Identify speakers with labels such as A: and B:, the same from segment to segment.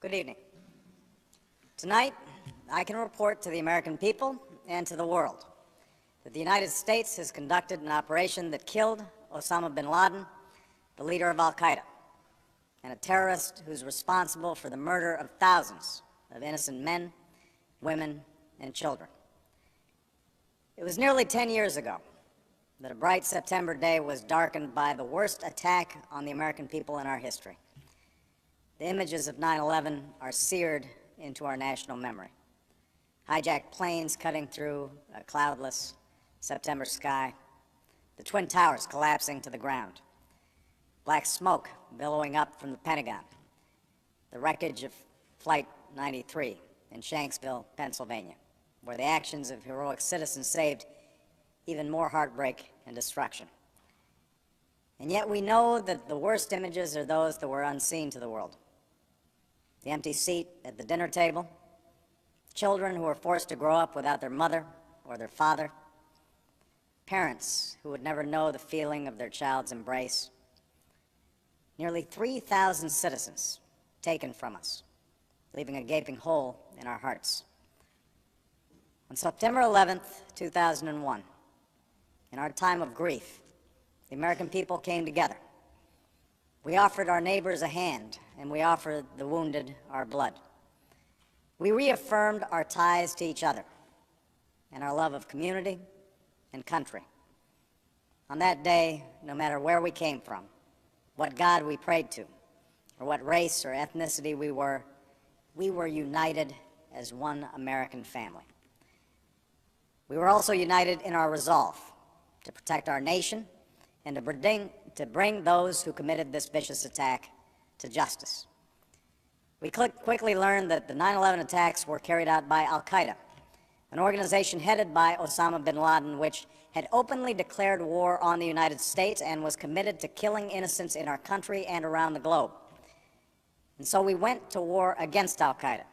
A: Good evening. Tonight, I can report to the American people and to the world that the United States has conducted an operation that killed Osama Bin Laden, the leader of al-Qaeda, and a terrorist who's responsible for the murder of thousands of innocent men, women, and children. It was nearly 10 years ago that a bright September day was darkened by the worst attack on the American people in our history. The images of 9/11 are seared into our national memory. Hijacked planes cutting through a cloudless September sky, the Twin Towers collapsing to the ground, black smoke billowing up from the Pentagon, the wreckage of Flight 93 in Shanksville, Pennsylvania, where the actions of heroic citizens saved even more heartbreak and destruction. And yet we know that the worst images are those that were unseen to the world. The empty seat at the dinner table, children who were forced to grow up without their mother or their father, parents who would never know the feeling of their child's embrace, nearly 3,000 citizens taken from us, leaving a gaping hole in our hearts. On September 11th, 2001, in our time of grief, the American people came together. We offered our neighbors a hand, and we offered the wounded our blood. We reaffirmed our ties to each other and our love of community and country. On that day, no matter where we came from, what God we prayed to, or what race or ethnicity we were united as one American family. We were also united in our resolve to protect our nation and to bring those who committed this vicious attack to justice. We quickly learned that the 9/11 attacks were carried out by al-Qaeda, an organization headed by Osama Bin Laden, which had openly declared war on the United States and was committed to killing innocents in our country and around the globe. And so we went to war against al-Qaeda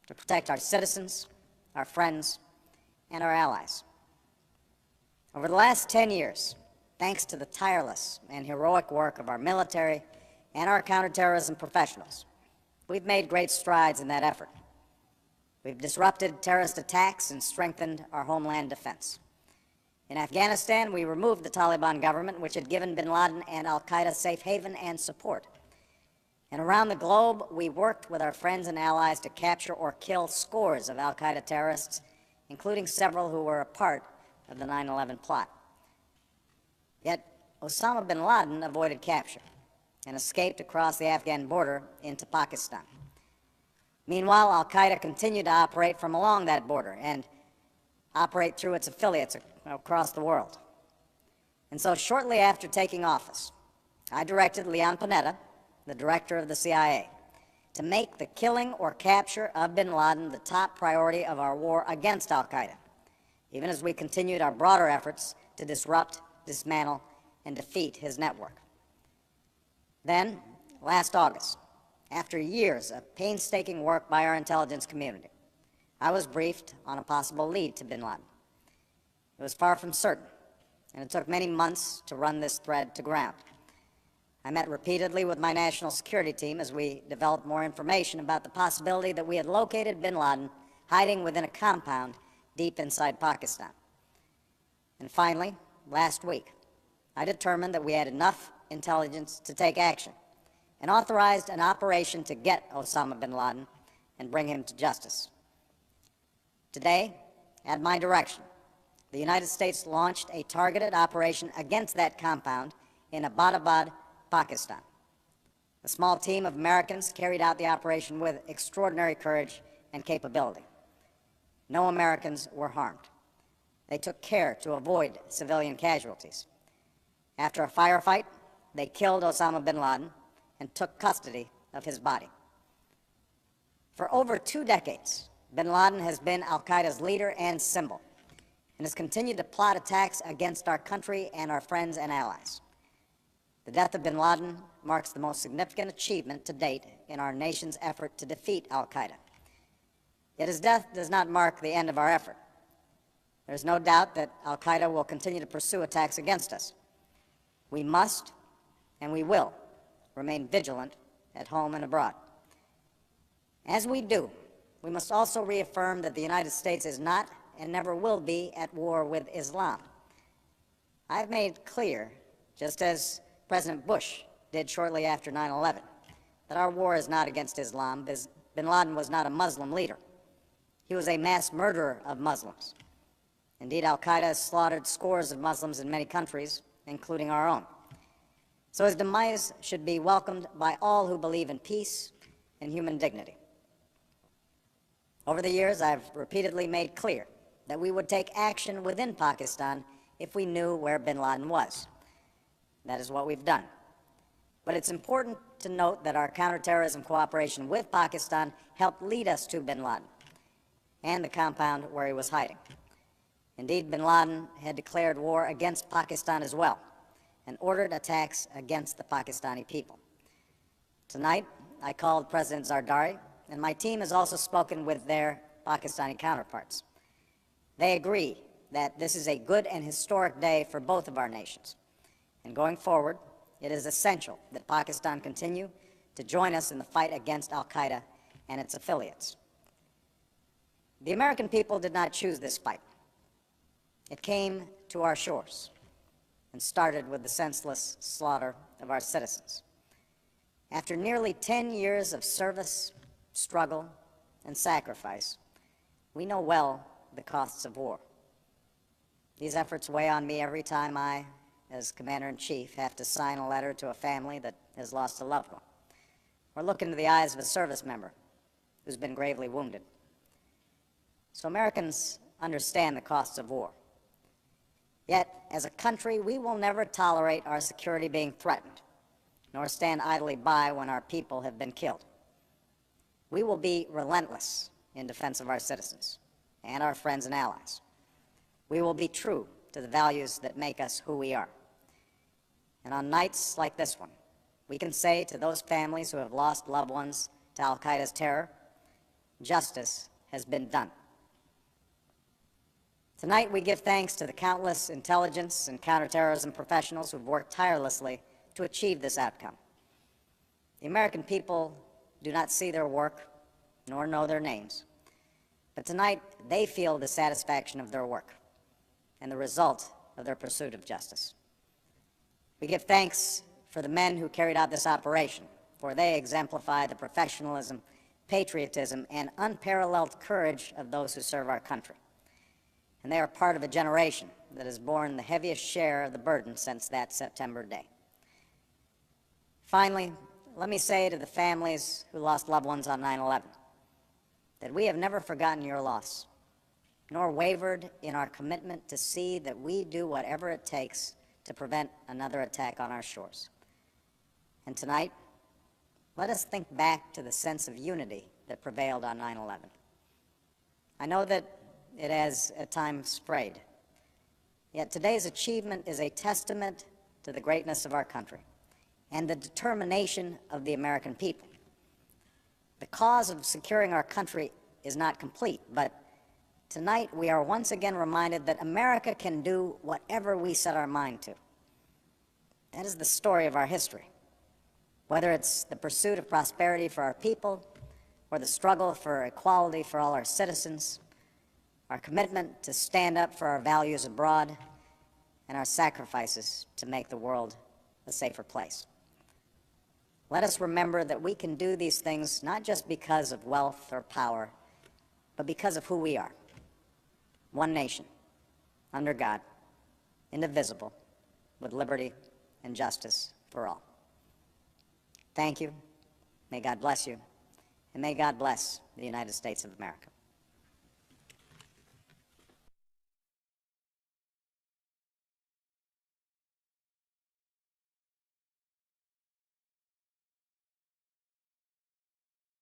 A: to protect our citizens, our friends, and our allies. Over the last 10 years, thanks to the tireless and heroic work of our military and our counterterrorism professionals, we've made great strides in that effort. We've disrupted terrorist attacks and strengthened our homeland defense. In Afghanistan, we removed the Taliban government, which had given bin Laden and al-Qaeda safe haven and support. And around the globe, we worked with our friends and allies to capture or kill scores of al-Qaeda terrorists, including several who were a part of the 9/11 plot. Yet Osama bin Laden avoided capture and escaped across the Afghan border into Pakistan. Meanwhile, al-Qaeda continued to operate from along that border and operate through its affiliates across the world. And so shortly after taking office, I directed Leon Panetta, the director of the CIA, to make the killing or capture of bin Laden the top priority of our war against al-Qaeda, even as we continued our broader efforts to disrupt, dismantle, and defeat his network. Then, last August, after years of painstaking work by our intelligence community, I was briefed on a possible lead to bin Laden. It was far from certain, and it took many months to run this thread to ground. I met repeatedly with my national security team as we developed more information about the possibility that we had located bin Laden hiding within a compound deep inside Pakistan. And finally, last week, I determined that we had enough intelligence to take action and authorized an operation to get Osama bin Laden and bring him to justice. Today, at my direction, the United States launched a targeted operation against that compound in Abbottabad, Pakistan. A small team of Americans carried out the operation with extraordinary courage and capability. No Americans were harmed. They took care to avoid civilian casualties. After a firefight, they killed Osama bin Laden and took custody of his body. For over 2 decades, bin Laden has been al-Qaeda's leader and symbol, and has continued to plot attacks against our country and our friends and allies. The death of bin Laden marks the most significant achievement to date in our nation's effort to defeat al-Qaeda. Yet his death does not mark the end of our effort. There's no doubt that al-Qaeda will continue to pursue attacks against us. We must, and we will, remain vigilant at home and abroad. As we do, we must also reaffirm that the United States is not and never will be at war with Islam. I've made clear, just as President Bush did shortly after 9/11, that our war is not against Islam. Bin Laden was not a Muslim leader. He was a mass murderer of Muslims. Indeed, al-Qaeda has slaughtered scores of Muslims in many countries, including our own. So his demise should be welcomed by all who believe in peace and human dignity. Over the years, I've repeatedly made clear that we would take action within Pakistan if we knew where bin Laden was. That is what we've done. But it's important to note that our counterterrorism cooperation with Pakistan helped lead us to bin Laden and the compound where he was hiding. Indeed, bin Laden had declared war against Pakistan as well and ordered attacks against the Pakistani people. Tonight, I called President Zardari, and my team has also spoken with their Pakistani counterparts. They agree that this is a good and historic day for both of our nations. And going forward, it is essential that Pakistan continue to join us in the fight against al-Qaeda and its affiliates. The American people did not choose this fight. It came to our shores and started with the senseless slaughter of our citizens. After nearly 10 years of service, struggle, and sacrifice, we know well the costs of war. These efforts weigh on me every time I, as Commander-in-Chief, have to sign a letter to a family that has lost a loved one, or look into the eyes of a service member who's been gravely wounded. So Americans understand the costs of war. Yet, as a country, we will never tolerate our security being threatened, nor stand idly by when our people have been killed. We will be relentless in defense of our citizens and our friends and allies. We will be true to the values that make us who we are. And on nights like this one, we can say to those families who have lost loved ones to al-Qaeda's terror, justice has been done. Tonight, we give thanks to the countless intelligence and counterterrorism professionals who've worked tirelessly to achieve this outcome. The American people do not see their work, nor know their names. But tonight, they feel the satisfaction of their work and the result of their pursuit of justice. We give thanks for the men who carried out this operation, for they exemplify the professionalism, patriotism, and unparalleled courage of those who serve our country. And they are part of a generation that has borne the heaviest share of the burden since that September day. Finally, let me say to the families who lost loved ones on 9/11 that we have never forgotten your loss, nor wavered in our commitment to see that we do whatever it takes to prevent another attack on our shores. And tonight, let us think back to the sense of unity that prevailed on 9/11. I know that it has at times frayed, yet today's achievement is a testament to the greatness of our country and the determination of the American people. The cause of securing our country is not complete, but tonight we are once again reminded that America can do whatever we set our mind to. That is the story of our history. Whether it's the pursuit of prosperity for our people or the struggle for equality for all our citizens, our commitment to stand up for our values abroad, and our sacrifices to make the world a safer place. Let us remember that we can do these things not just because of wealth or power, but because of who we are. One nation, under God, indivisible, with liberty and justice for all. Thank you. May God bless you. And may God bless the United States of America.